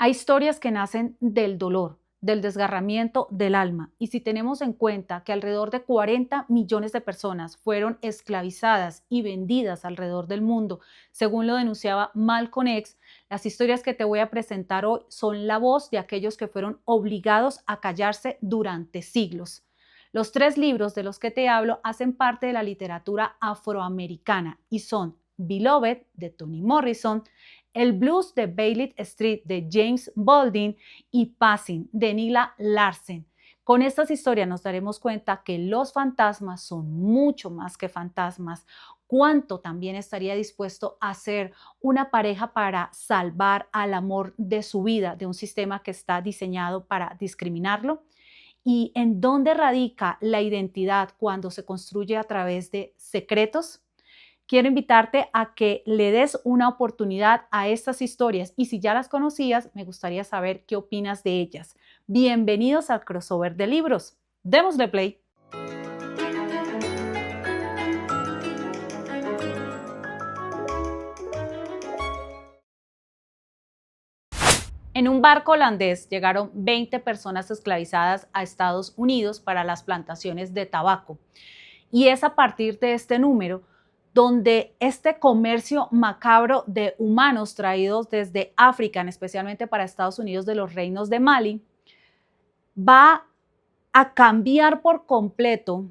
Hay historias que nacen del dolor, del desgarramiento del alma. Y si tenemos en cuenta que alrededor de 40 millones de personas fueron esclavizadas y vendidas alrededor del mundo, según lo denunciaba Malcolm X, las historias que te voy a presentar hoy son la voz de aquellos que fueron obligados a callarse durante siglos. Los tres libros de los que te hablo hacen parte de la literatura afroamericana y son Beloved, de Toni Morrison, El Blues de Bayard Street, de James Baldwin, y Passing, de Nina Larsen. Con estas historias nos daremos cuenta que los fantasmas son mucho más que fantasmas. ¿Cuánto también estaría dispuesto a ser una pareja para salvar al amor de su vida de un sistema que está diseñado para discriminarlo? ¿Y en dónde radica la identidad cuando se construye a través de secretos? Quiero invitarte a que le des una oportunidad a estas historias y si ya las conocías, me gustaría saber qué opinas de ellas. Bienvenidos al crossover de libros. Démosle play. En un barco holandés llegaron 20 personas esclavizadas a Estados Unidos para las plantaciones de tabaco. Y es a partir de este número donde este comercio macabro de humanos traídos desde África, especialmente para Estados Unidos de los reinos de Mali, va a cambiar por completo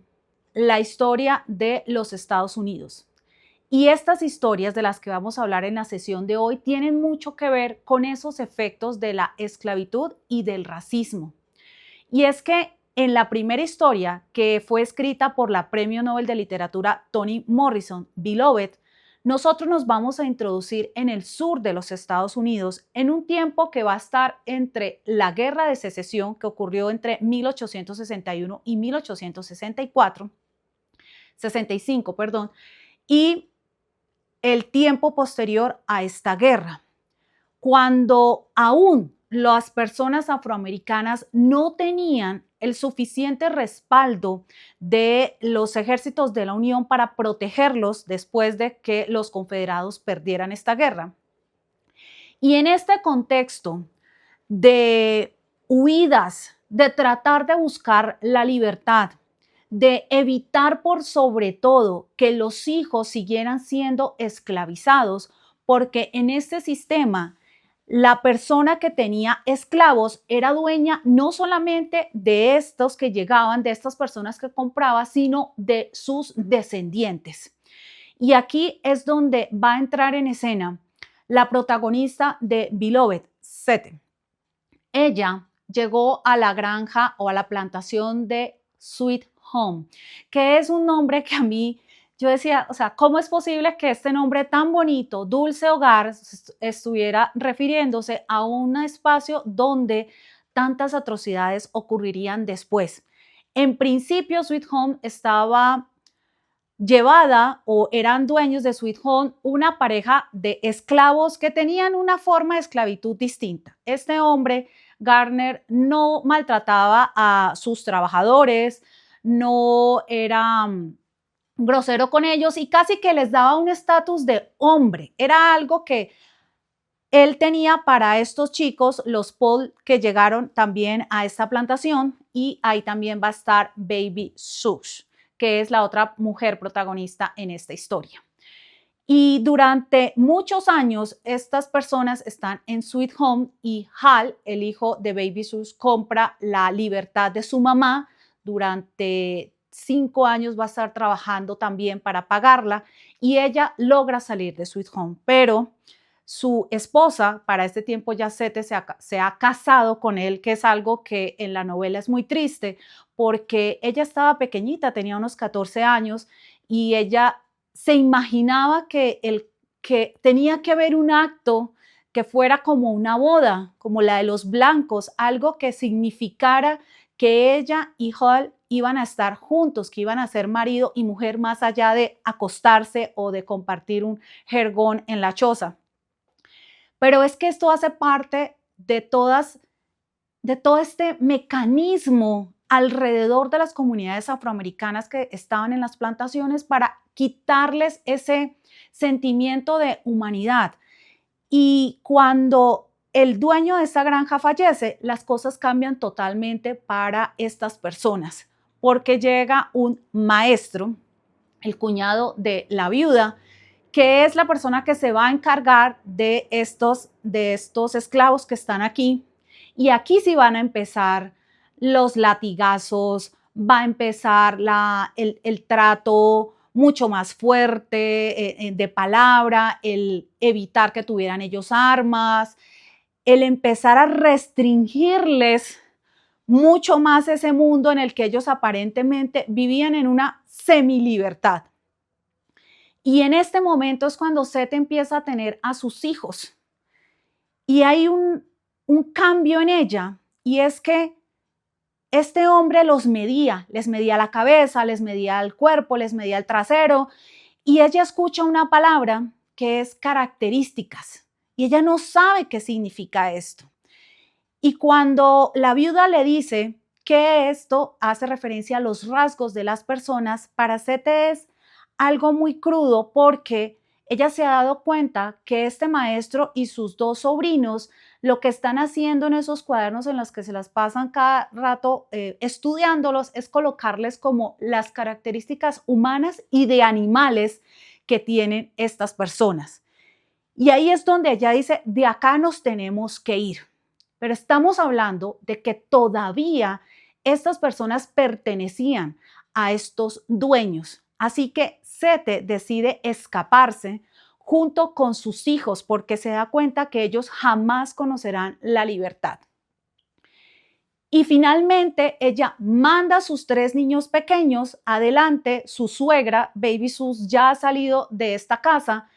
la historia de los Estados Unidos. Y estas historias de las que vamos a hablar en la sesión de hoy tienen mucho que ver con esos efectos de la esclavitud y del racismo. Y es que en la primera historia, que fue escrita por la Premio Nobel de Literatura Toni Morrison, Beloved, nosotros nos vamos a introducir en el sur de los Estados Unidos en un tiempo que va a estar entre la Guerra de Secesión, que ocurrió entre 1861 y 1864, 65, perdón, y el tiempo posterior a esta guerra, cuando aún las personas afroamericanas no tenían el suficiente respaldo de los ejércitos de la Unión para protegerlos después de que los confederados perdieran esta guerra. Y en este contexto de huidas, de tratar de buscar la libertad, de evitar por sobre todo que los hijos siguieran siendo esclavizados, porque en este sistema la persona que tenía esclavos era dueña no solamente de estos que llegaban, de estas personas que compraba, sino de sus descendientes. Y aquí es donde va a entrar en escena la protagonista de Beloved, Sete. Ella llegó a la granja o a la plantación de Sweet Home, que es un nombre que a mí, yo decía, o sea, ¿cómo es posible que este nombre tan bonito, Dulce Hogar, estuviera refiriéndose a un espacio donde tantas atrocidades ocurrirían después? En principio, Sweet Home estaba llevada o eran dueños de Sweet Home una pareja de esclavos que tenían una forma de esclavitud distinta. Este hombre, Garner, no maltrataba a sus trabajadores, no era grosero con ellos y casi que les daba un estatus de hombre. Era algo que él tenía para estos chicos, los Paul, que llegaron también a esta plantación, y ahí también va a estar Baby Sush, que es la otra mujer protagonista en esta historia. Y durante muchos años estas personas están en Sweet Home y Hal, el hijo de Baby Sush, compra la libertad de su mamá. Durante 5 años va a estar trabajando también para pagarla y ella logra salir de Sweet Home, pero su esposa, para este tiempo ya Sete se ha casado con él, que es algo que en la novela es muy triste, porque ella estaba pequeñita, tenía unos 14 años, y ella se imaginaba que tenía que haber un acto que fuera como una boda, como la de los blancos, algo que significara que ella y Hal iban a estar juntos, que iban a ser marido y mujer más allá de acostarse o de compartir un jergón en la choza. Pero es que esto hace parte de todo este mecanismo alrededor de las comunidades afroamericanas que estaban en las plantaciones para quitarles ese sentimiento de humanidad. Y cuando el dueño de esta granja fallece, las cosas cambian totalmente para estas personas, porque llega un maestro, el cuñado de la viuda, que es la persona que se va a encargar de estos esclavos que están aquí. Y aquí sí van a empezar los latigazos, va a empezar el trato mucho más fuerte de palabra, el evitar que tuvieran ellos armas, el empezar a restringirles mucho más ese mundo en el que ellos aparentemente vivían en una semilibertad. Y en este momento es cuando Seth empieza a tener a sus hijos. Y hay un cambio en ella, y es que este hombre los medía, les medía la cabeza, les medía el cuerpo, les medía el trasero, y ella escucha una palabra que es características, y ella no sabe qué significa esto. Y cuando la viuda le dice que esto hace referencia a los rasgos de las personas, para Seth es algo muy crudo, porque ella se ha dado cuenta que este maestro y sus dos sobrinos lo que están haciendo en esos cuadernos en los que se las pasan cada rato estudiándolos es colocarles como las características humanas y de animales que tienen estas personas. Y ahí es donde ella dice, de acá nos tenemos que ir. Pero estamos hablando de que todavía estas personas pertenecían a estos dueños. Así que Seth decide escaparse junto con sus hijos porque se da cuenta que ellos jamás conocerán la libertad. Y finalmente ella manda a sus 3 niños pequeños adelante. Su suegra, Baby Sus, ya ha salido de esta casa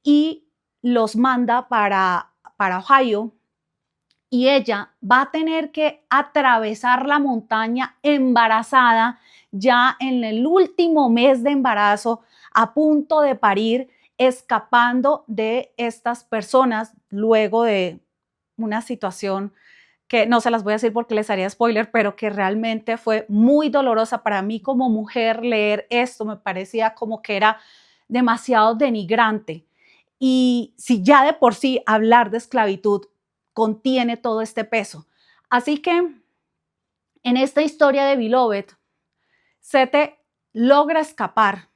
y los manda para Ohio. Y ella va a tener que atravesar la montaña embarazada, ya en el último mes de embarazo, a punto de parir, escapando de estas personas luego de una situación que no se las voy a decir porque les haría spoiler, pero que realmente fue muy dolorosa para mí como mujer. Leer esto me parecía como que era demasiado denigrante. Y si ya de por sí hablar de esclavitud contiene todo este peso. Así que en esta historia de Beloved, Seth logra escapar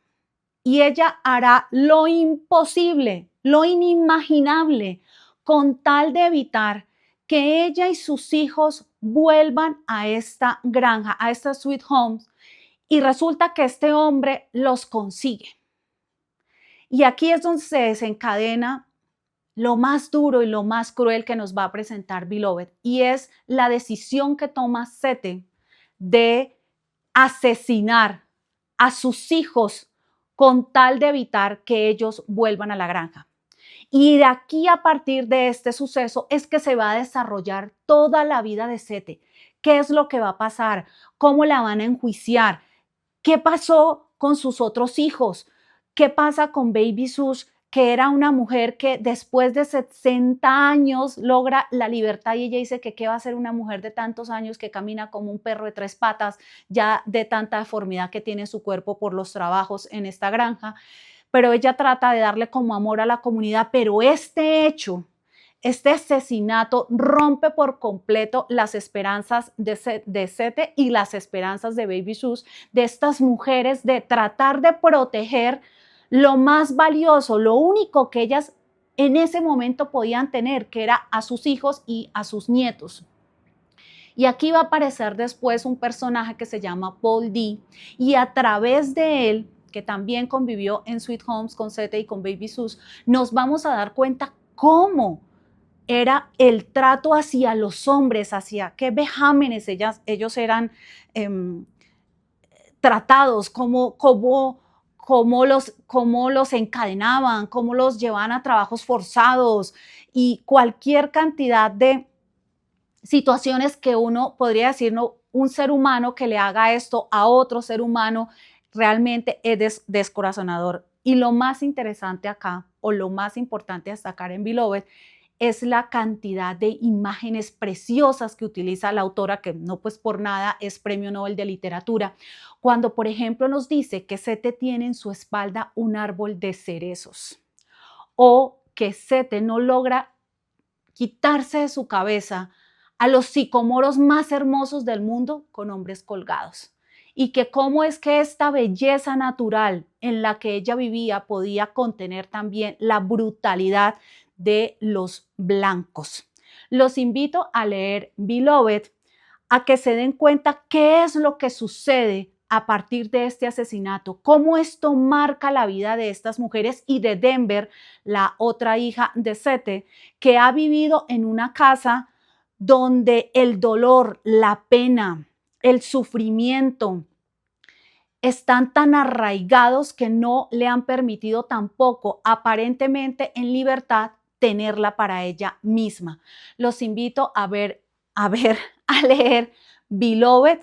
y ella hará lo imposible, lo inimaginable, con tal de evitar que ella y sus hijos vuelvan a esta granja, a esta Sweet Home, y resulta que este hombre los consigue. Y aquí es donde se desencadena lo más duro y lo más cruel que nos va a presentar Beloved, y es la decisión que toma Seth de asesinar a sus hijos con tal de evitar que ellos vuelvan a la granja. Y de aquí, a partir de este suceso, es que se va a desarrollar toda la vida de Seth. ¿Qué es lo que va a pasar? ¿Cómo la van a enjuiciar? ¿Qué pasó con sus otros hijos? ¿Qué pasa con Baby Sus, que era una mujer que después de 60 años logra la libertad? Y ella dice que qué va a ser una mujer de tantos años que camina como un perro de 3 patas, ya de tanta deformidad que tiene su cuerpo por los trabajos en esta granja. Pero ella trata de darle como amor a la comunidad, pero este hecho, este asesinato rompe por completo las esperanzas de Seth y las esperanzas de Baby Sus, de estas mujeres, de tratar de proteger lo más valioso, lo único que ellas en ese momento podían tener, que era a sus hijos y a sus nietos. Y aquí va a aparecer después un personaje que se llama Paul D. Y a través de él, que también convivió en Sweet Homes con Seth y con Baby Sus, nos vamos a dar cuenta cómo era el trato hacia los hombres, hacia qué vejámenes ellos eran tratados, cómo los encadenaban, cómo los llevaban a trabajos forzados y cualquier cantidad de situaciones que uno podría decir, no, un ser humano que le haga esto a otro ser humano realmente es descorazonador. Y lo más interesante acá, o lo más importante a destacar en Beloved, es la cantidad de imágenes preciosas que utiliza la autora, que no pues por nada es Premio Nobel de Literatura, cuando por ejemplo nos dice que Seth tiene en su espalda un árbol de cerezos, o que Seth no logra quitarse de su cabeza a los sicomoros más hermosos del mundo con hombres colgados. Y que cómo es que esta belleza natural en la que ella vivía podía contener también la brutalidad de los blancos. Los invito a leer Beloved, a que se den cuenta qué es lo que sucede a partir de este asesinato, cómo esto marca la vida de estas mujeres y de Denver, la otra hija de Sete, que ha vivido en una casa donde el dolor, la pena, el sufrimiento están tan arraigados que no le han permitido tampoco, aparentemente en libertad, tenerla para ella misma. Los invito a a leer Beloved,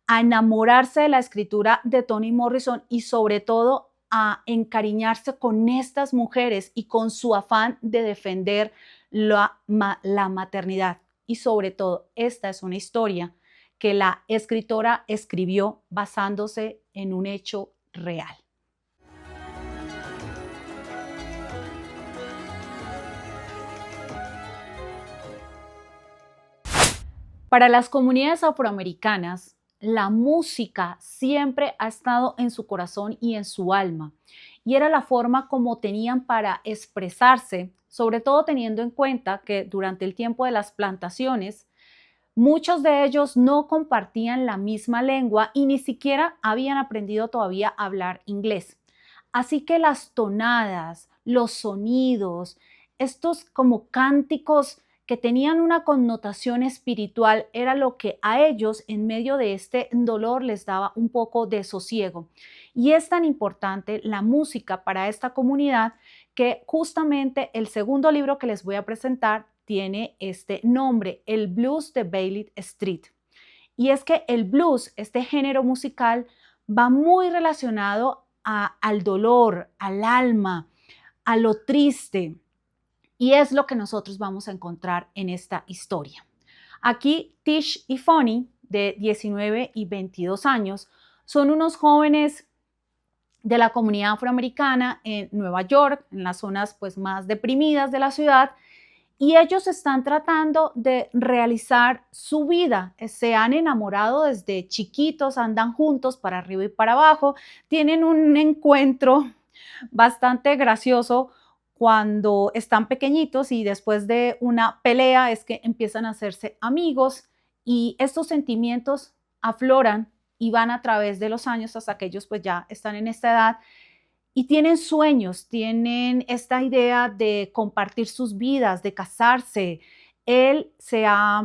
a enamorarse de la escritura de Toni Morrison y sobre todo a encariñarse con estas mujeres y con su afán de defender la maternidad. Y sobre todo, esta es una historia que la escritora escribió basándose en un hecho real. Para las comunidades afroamericanas, la música siempre ha estado en su corazón y en su alma, y era la forma como tenían para expresarse, sobre todo teniendo en cuenta que durante el tiempo de las plantaciones, muchos de ellos no compartían la misma lengua y ni siquiera habían aprendido todavía a hablar inglés. Así que las tonadas, los sonidos, estos como cánticos que tenían una connotación espiritual, era lo que a ellos en medio de este dolor les daba un poco de sosiego. Y es tan importante la música para esta comunidad que justamente el segundo libro que les voy a presentar tiene este nombre, el Blues de Bailey Street. Y es que el blues, este género musical, va muy relacionado al dolor, al alma, a lo triste. Y es lo que nosotros vamos a encontrar en esta historia. Aquí Tish y Fonny, de 19 y 22 años, son unos jóvenes de la comunidad afroamericana en Nueva York, en las zonas pues, más deprimidas de la ciudad, y ellos están tratando de realizar su vida. Se han enamorado desde chiquitos, andan juntos para arriba y para abajo, tienen un encuentro bastante gracioso cuando están pequeñitos y después de una pelea es que empiezan a hacerse amigos y estos sentimientos afloran y van a través de los años hasta que ellos pues ya están en esta edad y tienen sueños, tienen esta idea de compartir sus vidas, de casarse. Él se ha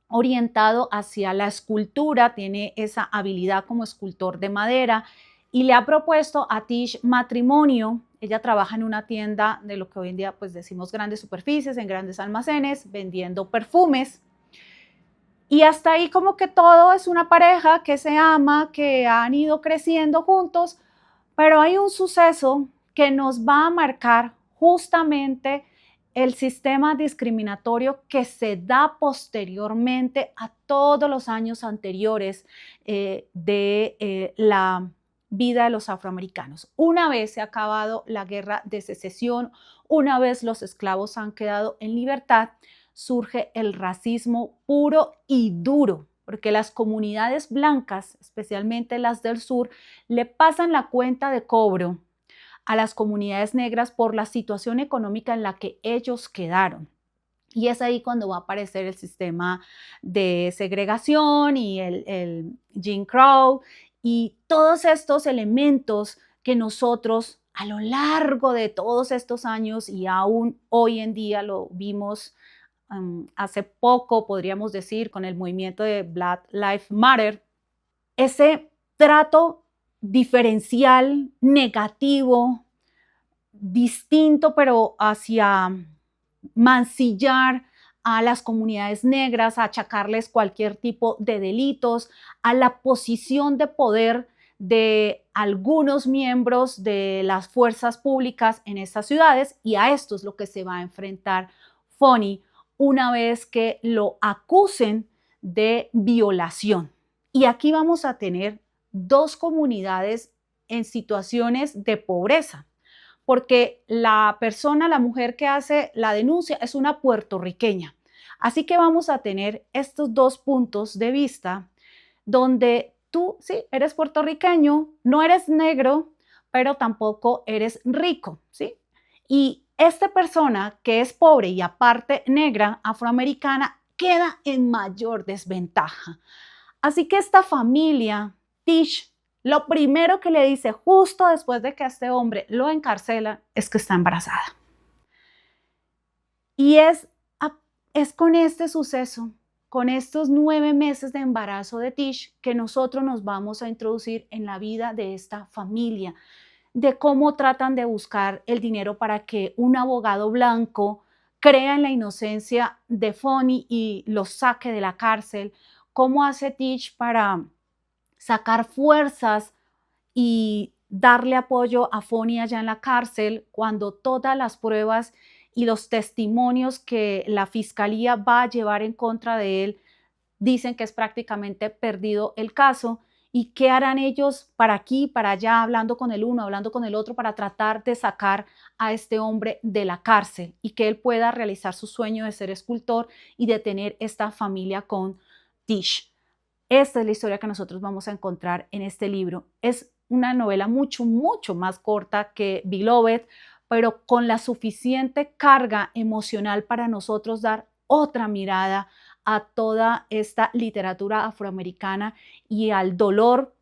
orientado hacia la escultura, tiene esa habilidad como escultor de madera y le ha propuesto a Tish matrimonio. Ella trabaja en una tienda de lo que hoy en día pues decimos grandes superficies, en grandes almacenes, vendiendo perfumes. Y hasta ahí como que todo es una pareja que se ama, que han ido creciendo juntos, pero hay un suceso que nos va a marcar justamente el sistema discriminatorio que se da posteriormente a todos los años anteriores de la vida de los afroamericanos. Una vez se ha acabado la guerra de secesión, una vez los esclavos han quedado en libertad, surge el racismo puro y duro, porque las comunidades blancas, especialmente las del sur, le pasan la cuenta de cobro a las comunidades negras por la situación económica en la que ellos quedaron. Y es ahí cuando va a aparecer el sistema de segregación y el Jim Crow y todos estos elementos que nosotros a lo largo de todos estos años y aún hoy en día lo vimos hace poco, podríamos decir, con el movimiento de Black Lives Matter, ese trato diferencial, negativo, distinto, pero hacia mancillar a las comunidades negras, a achacarles cualquier tipo de delitos, a la posición de poder de algunos miembros de las fuerzas públicas en estas ciudades, y a esto es lo que se va a enfrentar Fonny una vez que lo acusen de violación. Y aquí vamos a tener dos comunidades en situaciones de pobreza, porque la persona, la mujer que hace la denuncia es una puertorriqueña. Así que vamos a tener estos dos puntos de vista donde tú, sí, eres puertorriqueño, no eres negro, pero tampoco eres rico, ¿sí? Y esta persona que es pobre y aparte negra, afroamericana, queda en mayor desventaja. Así que esta familia, Tish, lo primero que le dice justo después de que a este hombre lo encarcela es que está embarazada. Y es con este suceso, con estos 9 meses de embarazo de Tish, que nosotros nos vamos a introducir en la vida de esta familia, de cómo tratan de buscar el dinero para que un abogado blanco crea en la inocencia de Fonny y lo saque de la cárcel, cómo hace Tish para sacar fuerzas y darle apoyo a Fonny allá en la cárcel cuando todas las pruebas y los testimonios que la fiscalía va a llevar en contra de él dicen que es prácticamente perdido el caso. ¿Y qué harán ellos para aquí, para allá, hablando con el uno, hablando con el otro, para tratar de sacar a este hombre de la cárcel y que él pueda realizar su sueño de ser escultor y de tener esta familia con Tish? Esta es la historia que nosotros vamos a encontrar en este libro. Es una novela mucho, mucho más corta que Beloved, pero con la suficiente carga emocional para nosotros dar otra mirada a toda esta literatura afroamericana y al dolor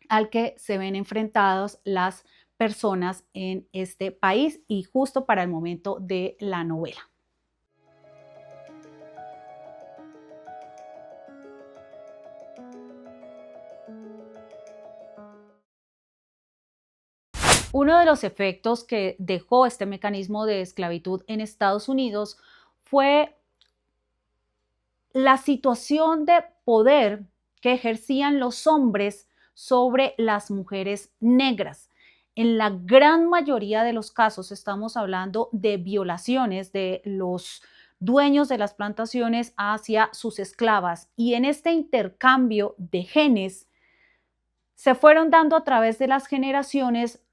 al que se ven enfrentados las personas en este país y justo para el momento de la novela. Uno de los efectos que dejó este mecanismo de esclavitud en Estados Unidos fue la situación de poder que ejercían los hombres sobre las mujeres negras. En la gran mayoría de los casos estamos hablando de violaciones de los dueños de las plantaciones hacia sus esclavas, y en este intercambio de genes se fueron dando a través de las generaciones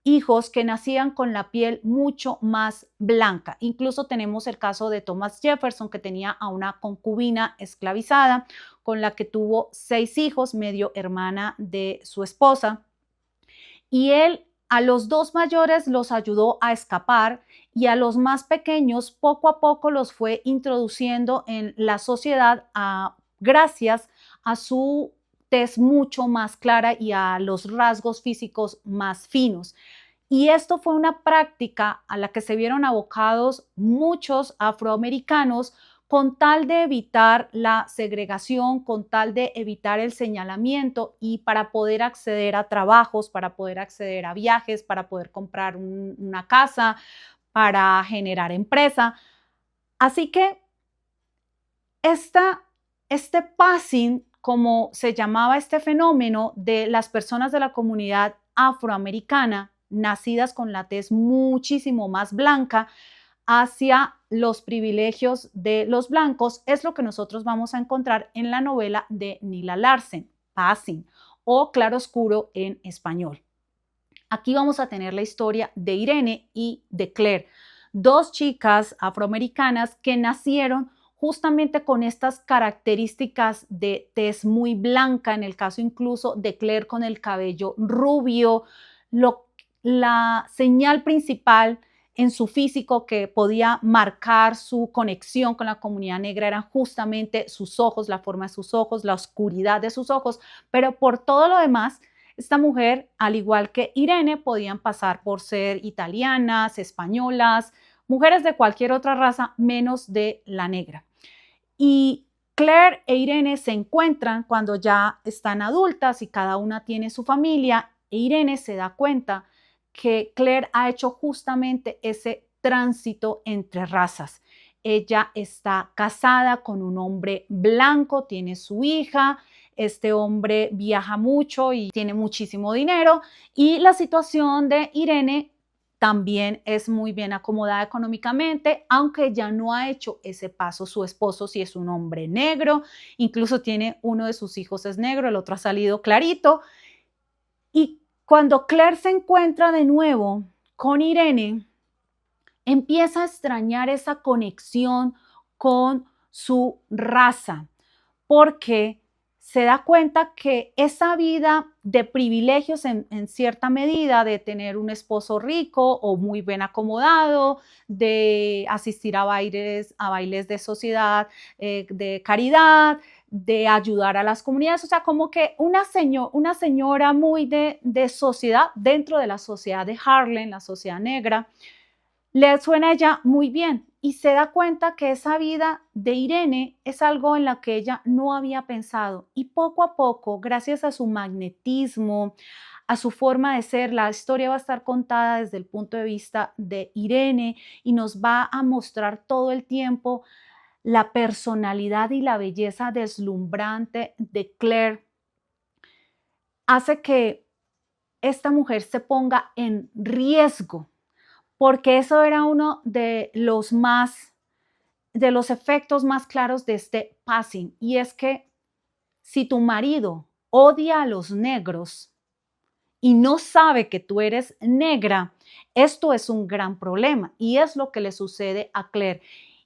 hijos que nacían con la piel mucho más blanca. Incluso tenemos el caso de Thomas Jefferson, que tenía a una concubina esclavizada con la que tuvo 6 hijos, medio hermana de su esposa. Y él a los 2 mayores los ayudó a escapar y a los más pequeños poco a poco los fue introduciendo en la sociedad gracias a su tez mucho más clara y a los rasgos físicos más finos. Y esto fue una práctica a la que se vieron abocados muchos afroamericanos con tal de evitar la segregación, con tal de evitar el señalamiento y para poder acceder a trabajos, para poder acceder a viajes, para poder comprar una casa, para generar empresa. Así que este passing, como se llamaba este fenómeno de las personas de la comunidad afroamericana, nacidas con la tez muchísimo más blanca, hacia los privilegios de los blancos, es lo que nosotros vamos a encontrar en la novela de Nila Larsen, Passing, o Claroscuro en español. Aquí vamos a tener la historia de Irene y de Claire, 2 chicas afroamericanas que nacieron justamente con estas características de tez muy blanca, en el caso incluso de Claire con el cabello rubio. La señal principal en su físico que podía marcar su conexión con la comunidad negra eran justamente sus ojos, la forma de sus ojos, la oscuridad de sus ojos, pero por todo lo demás, esta mujer, al igual que Irene, podían pasar por ser italianas, españolas, mujeres de cualquier otra raza, menos de la negra. Y Claire e Irene se encuentran cuando ya están adultas y cada una tiene su familia, e Irene se da cuenta que Claire ha hecho justamente ese tránsito entre razas. Ella está casada con un hombre blanco, tiene su hija, este hombre viaja mucho y tiene muchísimo dinero, y la situación de Irene también es muy bien acomodada económicamente, aunque ya no ha hecho ese paso. Su esposo sí es un hombre negro, incluso tiene uno de sus hijos es negro, el otro ha salido clarito. Y cuando Claire se encuentra de nuevo con Irene, empieza a extrañar esa conexión con su raza, porque se da cuenta que esa vida de privilegios en cierta medida, de tener un esposo rico o muy bien acomodado, de asistir a bailes de sociedad, de caridad, de ayudar a las comunidades, o sea, como que una señora muy de sociedad, dentro de la sociedad de Harlem, la sociedad negra, le suena a ella muy bien y se da cuenta que esa vida de Irene es algo en la que ella no había pensado, y poco a poco, gracias a su magnetismo, a su forma de ser, la historia va a estar contada desde el punto de vista de Irene y nos va a mostrar todo el tiempo la personalidad y la belleza deslumbrante de Claire. Hace que esta mujer se ponga en riesgo, porque eso era uno de los efectos más claros de este passing, y es que si tu marido odia a los negros y no sabe que tú eres negra, esto es un gran problema, y es lo que le sucede a Claire.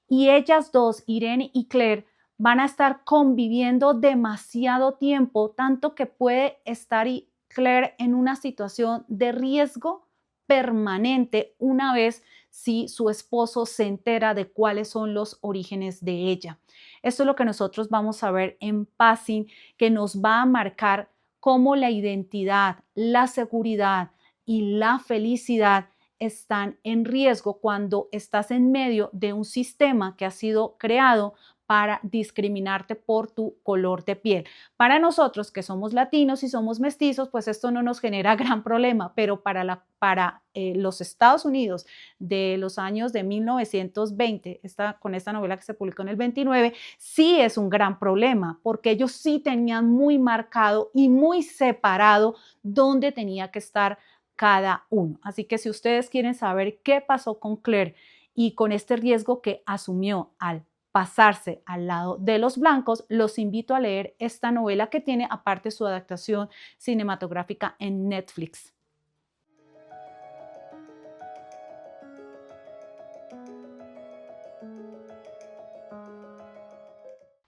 Y ellas dos, Irene y Claire, van a estar conviviendo demasiado tiempo, tanto que puede estar Claire en una situación de riesgo permanente una vez si su esposo se entera de cuáles son los orígenes de ella. Esto es lo que nosotros vamos a ver en Passing, que nos va a marcar cómo la identidad, la seguridad y la felicidad están en riesgo cuando estás en medio de un sistema que ha sido creado para discriminarte por tu color de piel. Para nosotros que somos latinos y somos mestizos, pues esto no nos genera gran problema, pero para los Estados Unidos de los años de 1920, con esta novela que se publicó en el 29, sí es un gran problema, porque ellos sí tenían muy marcado y muy separado dónde tenía que estar cada uno. Así que si ustedes quieren saber qué pasó con Claire y con este riesgo que asumió al pasarse al lado de los blancos, los invito a leer esta novela que tiene aparte su adaptación cinematográfica en Netflix.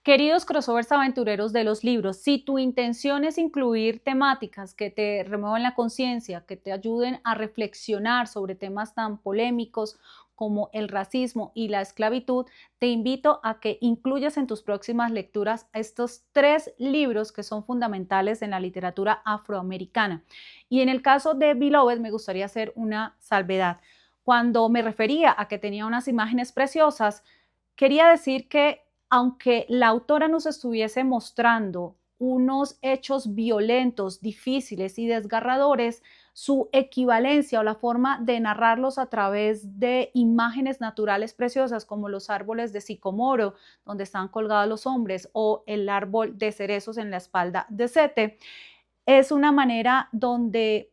Queridos crossovers aventureros de los libros, si tu intención es incluir temáticas que te remuevan la conciencia, que te ayuden a reflexionar sobre temas tan polémicos como el racismo y la esclavitud, te invito a que incluyas en tus próximas lecturas estos 3 libros que son fundamentales en la literatura afroamericana. Y en el caso de Beloved me gustaría hacer una salvedad. Cuando me refería a que tenía unas imágenes preciosas, quería decir que aunque la autora nos estuviese mostrando unos hechos violentos, difíciles y desgarradores, su equivalencia o la forma de narrarlos a través de imágenes naturales preciosas como los árboles de sicomoro, donde están colgados los hombres, o el árbol de cerezos en la espalda de Sete, es una manera donde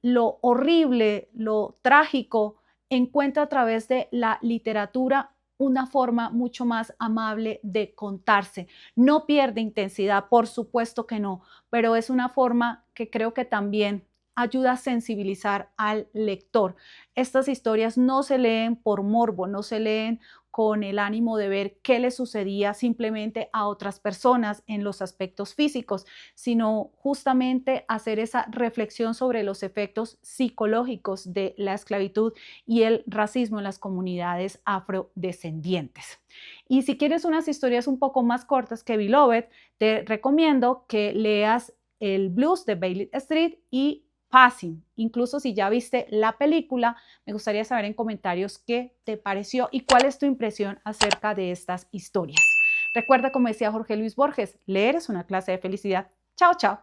lo horrible, lo trágico, encuentra a través de la literatura una forma mucho más amable de contarse. No pierde intensidad, por supuesto que no, pero es una forma que creo que también ayuda a sensibilizar al lector. Estas historias no se leen por morbo, no se leen con el ánimo de ver qué le sucedía simplemente a otras personas en los aspectos físicos, sino justamente hacer esa reflexión sobre los efectos psicológicos de la esclavitud y el racismo en las comunidades afrodescendientes. Y si quieres unas historias un poco más cortas que Beloved, te recomiendo que leas El Blues de Bailey Street y Passing. Incluso si ya viste la película, me gustaría saber en comentarios qué te pareció y cuál es tu impresión acerca de estas historias. Recuerda, como decía Jorge Luis Borges, leer es una clase de felicidad. Chao, chao.